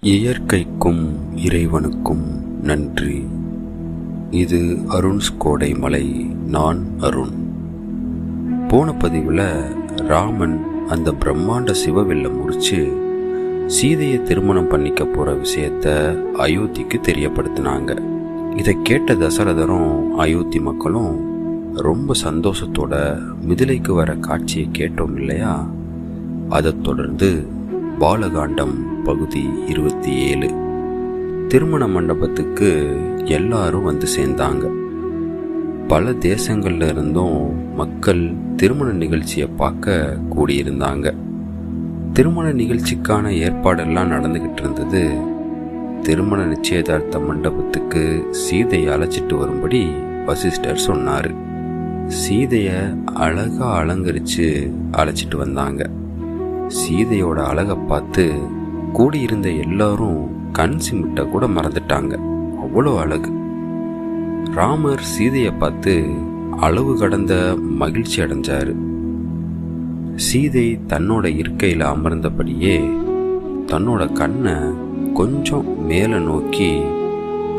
இயற்கைக்கும் இறைவனுக்கும் நன்றி. இது அருண்ஸ் கோடை மலை. நான் அருண். போன பதிவில் ராமன் அந்த பிரம்மாண்ட சிவவில்லை முடிச்சு சீதையை திருமணம் பண்ணிக்க போகிற விஷயத்த அயோத்திக்கு தெரியப்படுத்தினாங்க. இதை கேட்ட தசரதரும் அயோத்தி மக்களும் ரொம்ப சந்தோஷத்தோட மிதிலைக்கு வர காட்சியை கேட்டோம் இல்லையா? அதைத் தொடர்ந்து பாலகாண்டம் பகுதி 27. திருமண மண்டபத்துக்கு எல்லாரும் வந்து சேர்ந்தாங்க. பல தேசங்கள்ல இருந்தும் மக்கள் திருமண நிகழ்ச்சியை பார்க்க கூடியிருந்தாங்க. திருமண நிகழ்ச்சிக்கான ஏற்பாடெல்லாம் நடந்துகிட்டு இருந்தது. திருமண நிச்சயதார்த்த மண்டபத்துக்கு சீதையை அழைச்சிட்டு வரும்படி வசிஷ்டர் சொன்னாரு. சீதைய அழகா அலங்கரிச்சு அழைச்சிட்டு வந்தாங்க. சீதையோட அழகை பார்த்து கூடியிருந்த எல்லாரும் கண் சிமிட்ட கூட மறந்துட்டாங்க. அவ்வளோ அழகு. ராமர் சீதையை பார்த்து அளவு கடந்த மகிழ்ச்சி அடைஞ்சாரு. சீதை தன்னோட இருக்கையில் அமர்ந்தபடியே தன்னோட கண்ணை கொஞ்சம் மேலே நோக்கி,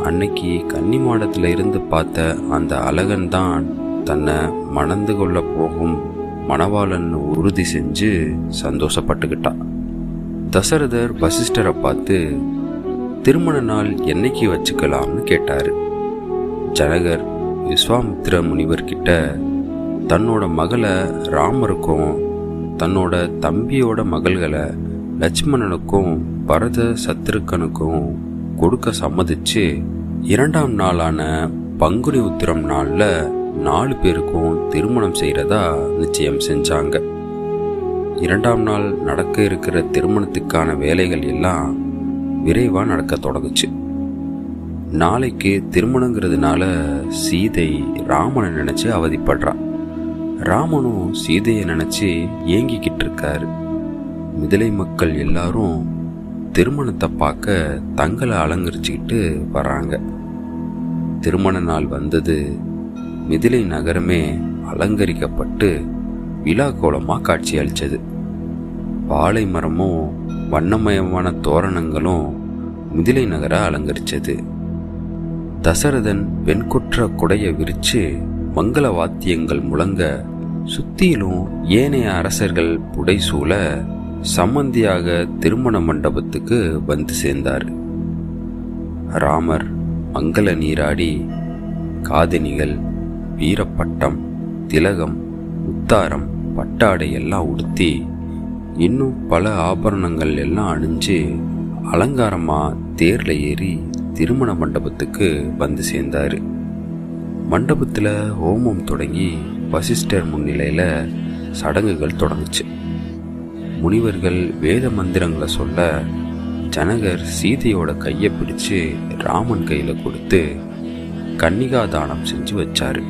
அன்னைக்கு கன்னிமாடத்தில் இருந்து பார்த்த அந்த அழகன்தான் தன்னை மணந்து கொள்ள போகும் மணவாளன் உறுதி செஞ்சு சந்தோஷப்பட்டுக்கிட்டா. தசரதர் வசிஷ்டரை பார்த்து திருமண நாள் என்னைக்கு வச்சுக்கலாம்னு கேட்டாரு. ஜனகர் விஸ்வாமித்திர முனிவர்கிட்ட தன்னோட மகளை ராமருக்கும் தன்னோட தம்பியோட மகள்களை லட்சுமணனுக்கும் பரத சத்ருக்கனுக்கும் கொடுக்க சம்மதிச்சு 2ஆம் நாளான பங்குனி உத்திரம் நாளில் 4 பேருக்கும் திருமணம் செய்கிறதா நிச்சயம் செஞ்சாங்க. 2ஆம் நாள் நடக்க இருக்கிற திருமணத்துக்கான வேலைகள் எல்லாம் விரைவாக நடக்க தொடங்குச்சு. நாளைக்கு திருமணங்கிறதுனால சீதை ராமனை நினச்சி அவதிப்படுறா. ராமனும் சீதையை நினச்சி ஏங்கிக்கிட்டு இருக்காரு. மிதிலை மக்கள் எல்லாரும் திருமணத்தை பார்க்க தங்களை அலங்கரிச்சுக்கிட்டு வராங்க. திருமண நாள் வந்தது. மிதிலை நகரமே அலங்கரிக்கப்பட்டு விழா கோலமாக காட்சி அளித்தது. வாழை மரமும் வண்ணமயமான தோரணங்களும் மிதிலை நகரை அலங்கரித்தது. தசரதன் வெண்குற்ற குடையை விரித்து மங்கள வாத்தியங்கள் முழங்க சுத்தியிலும் ஏனைய அரசர்கள் புடைசூழ சம்மந்தியாக திருமண மண்டபத்துக்கு வந்து சேர்ந்தார். ராமர் மங்கள நீராடி காதணிகள், வீரப்பட்டம், திலகம், உத்தாரம், பட்டாடை எல்லாம் உடுத்தி இன்னும் பல ஆபரணங்கள் எல்லாம் அணிஞ்சு அலங்காரமா தேர்ல ஏறி திருமண மண்டபத்துக்கு வந்து சேர்ந்தாரு. மண்டபத்தில் ஹோமம் தொடங்கி வசிஷ்டர் முன்னிலையில் சடங்குகள் தொடங்குச்சு. முனிவர்கள் வேத மந்திரங்களை சொல்ல ஜனகர் சீதையோட கையை பிடிச்சு ராமன் கையில் கொடுத்து கன்னிகா தானம் செஞ்சு வச்சாரு.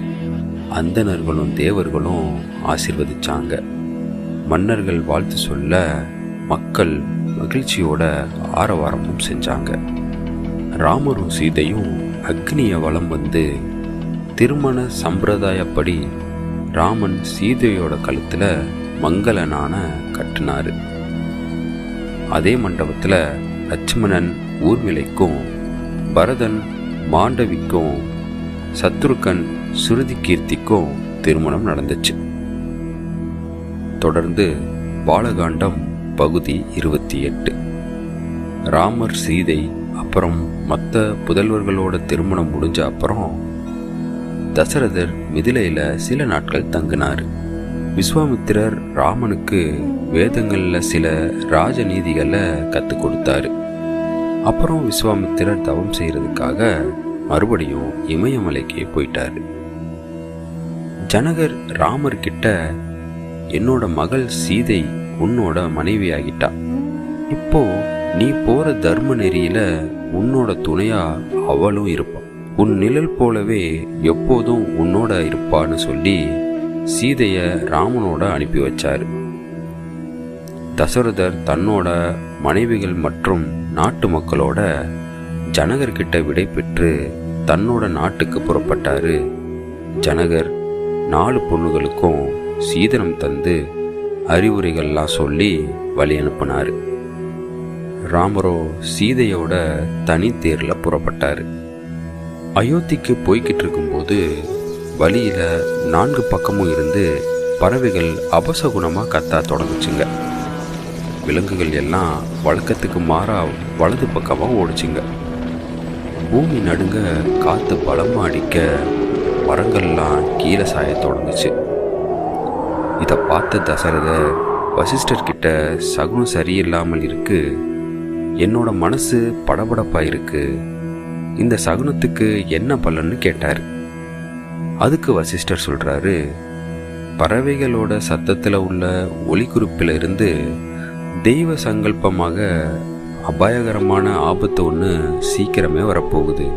அந்தணர்களும் தேவர்களும் ஆசீர்வதிச்சாங்க. மன்னர்கள் வாழ்த்து சொல்ல மக்கள் மகிழ்ச்சியோட ஆரவாரமும் செஞ்சாங்க. ராமரும் சீதையும் அக்னிய வலம் வந்து திருமண சம்பிரதாயப்படி ராமன் சீதையோட கழுத்துல மங்களனான கட்டினாரு. அதே மண்டபத்தில் லட்சுமணன் ஊர்மிளைக்கும், பரதன் மாண்டவிக்கும், சத்ருக்கன் சுருதி கீர்த்திக்கும் திருமணம் நடந்துச்சு. தொடர்ந்து பாலகாண்டம் பகுதி 28. ராமர், சீதை அப்புறம் மற்ற புதல்வர்களோட திருமணம் முடிஞ்ச அப்புறம் தசரதர் மிதிலையில் சில நாட்கள் தங்கினார். விஸ்வாமித்திரர் ராமனுக்கு வேதங்களில் சில ராஜநீதிகளை கற்றுக் கொடுத்தாரு. அப்புறம் விஸ்வாமித்திரர் தவம் செய்யறதுக்காக மறுபடியும் இமயமலைக்கு போயிட்டாரு. ஜனகர் ராமர் கிட்ட, என்னோட மகள் சீதை உன்னோட மனைவி ஆகிட்டா. இப்போ நீ போற தர்ம நெறியில உன்னோட துணையா அவளும் இருப்பான். உன் நிழல் போலவே எப்போதும் உன்னோட இருப்பான்னு சொல்லி சீதைய ராமனோட அனுப்பி வச்சாரு. தசரதர் தன்னோட மனைவிகள் மற்றும் நாட்டு மக்களோட ஜனகர்கிட்ட விடை பெற்று தன்னோட நாட்டுக்கு புறப்பட்டாரு. ஜனகர் 4 பொண்ணுகளுக்கும் சீதனம் தந்து அறிவுரைகள்லாம் சொல்லி வழி அனுப்பினார். ராமரோ சீதையோட தனி தேர்ல புறப்பட்டாரு. அயோத்திக்கு போய்கிட்டு இருக்கும்போது வழியில 4 பக்கமும் இருந்து பறவைகள் அபசகுணமா கத்த தொடங்குச்சுங்க. விலங்குகள் எல்லாம் வழக்கத்துக்கு மாறா வலது பக்கமா ஓடிச்சுங்க. பூமி நடுங்க காத்து பலமா அடிக்க மரங்கள்லாம் கீழே சாய தொடங்குச்சு. இதை பார்த்த தசரதர் வசிஷ்டர் கிட்ட சகுனம் சரியில்லாமல் இருக்கு, என்னோட மனசு படபடப்பா இருக்கு, இந்த சகுனத்துக்கு என்ன பலன்னு கேட்டாரு. அதுக்கு வசிஷ்டர் சொல்றாரு, பறவைகளோட சத்தத்துல உள்ள ஒலிக்குறிப்பில இருந்து தெய்வ சங்கல்பமாக அபாயகரமான ஆபத்து ஒன்று சீக்கிரமே வரப்போகுது.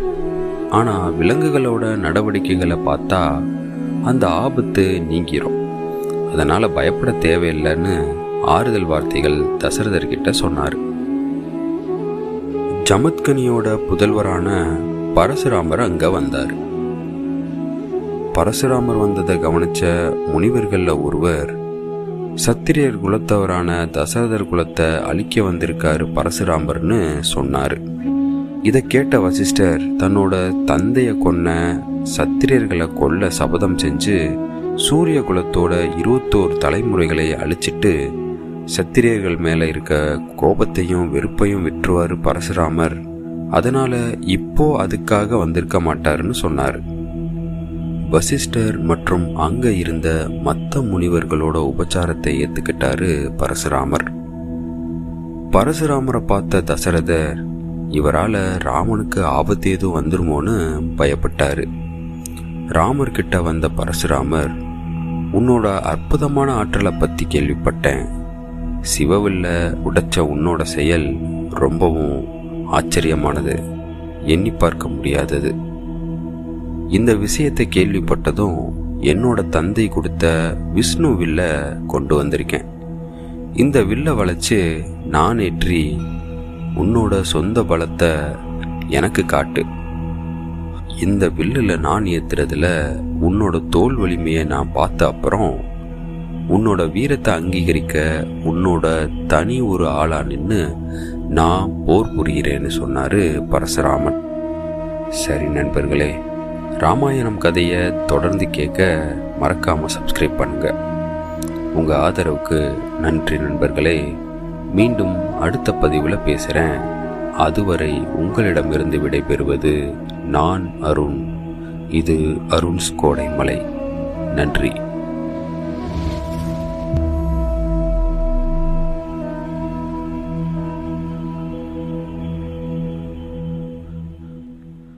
ஆனால் விலங்குகளோட நடவடிக்கைகளை பார்த்தா அந்த ஆபத்து நீங்கிரும், அதனால் பயப்பட தேவையில்லைன்னு ஆறுதல் வார்த்தைகள் தசரதர்கிட்ட சொன்னார். ஜமத்கனியோட புதல்வரான பரசுராமர் அங்கே வந்தார். பரசுராமர் வந்ததை கவனிச்ச முனிவர்களில் ஒருவர், சத்திரியர் குலத்தவரான தசரதர் குலத்தை அழிக்க வந்திருக்காரு பரசுராமர்னு சொன்னாரு. இதை கேட்ட வசிஷ்டர் தன்னோட தந்தைய கொன்ன சத்திரியர்களை கொல்ல சபதம் செஞ்சு சூரிய குலத்தோட 21 தலைமுறைகளை அழிச்சிட்டு சத்திரியர்கள் மேல இருக்க கோபத்தையும் வெறுப்பையும் விட்டுருவாரு பரசுராமர், அதனால இப்போ அதுக்காக வந்திருக்க மாட்டாருன்னு சொன்னாரு. வசிஷ்டர் மற்றும் அங்க இருந்த மற்ற முனிவர்களோட உபச்சாரத்தை ஏத்துக்கிட்டாரு பரசுராமர். பரசுராமரை பார்த்த தசரதர் இவரால ராமனுக்கு ஆபத்து எதுவும் வந்துருமோன்னு பயப்பட்டாரு. ராமர் கிட்ட வந்த பரசுராமர், உன்னோட அற்புதமான ஆற்றலை பத்தி கேள்விப்பட்டேன், சிவவில்ல உடைச்ச உன்னோட செயல் ரொம்பவும் ஆச்சரியமானது, எண்ணி பார்க்க முடியாதது. இந்த விஷயத்தை கேள்விப்பட்டதும் என்னோட தந்தை கொடுத்த விஷ்ணு வில்ல கொண்டு வந்திருக்கேன். இந்த வில்ல வளைச்சு நான் ஏற்றி உன்னோட சொந்த பலத்தை எனக்கு காட்டு. இந்த வில்லுல நான் ஏத்துறதுல உன்னோட தோல் வலிமையை நான் பார்த்த அப்புறம் உன்னோட வீரத்தை அங்கீகரிக்க உன்னோட தனி ஒரு ஆளா நின்று நான் போர் புரிகிறேன்னு சொன்னாரு பரசுராமன். சரி நண்பர்களே, ராமாயணம் கதையை தொடர்ந்து கேட்க மறக்காம சப்ஸ்கிரைப் பண்ணுங்க. உங்க ஆதரவுக்கு நன்றி நண்பர்களே. மீண்டும் அடுத்த பதிவில் பேசுகிறேன். அதுவரை உங்களிடமிருந்து விடைபெறுவது நான் அருண். இது அருண்ஸ் கோடைமலை. நன்றி.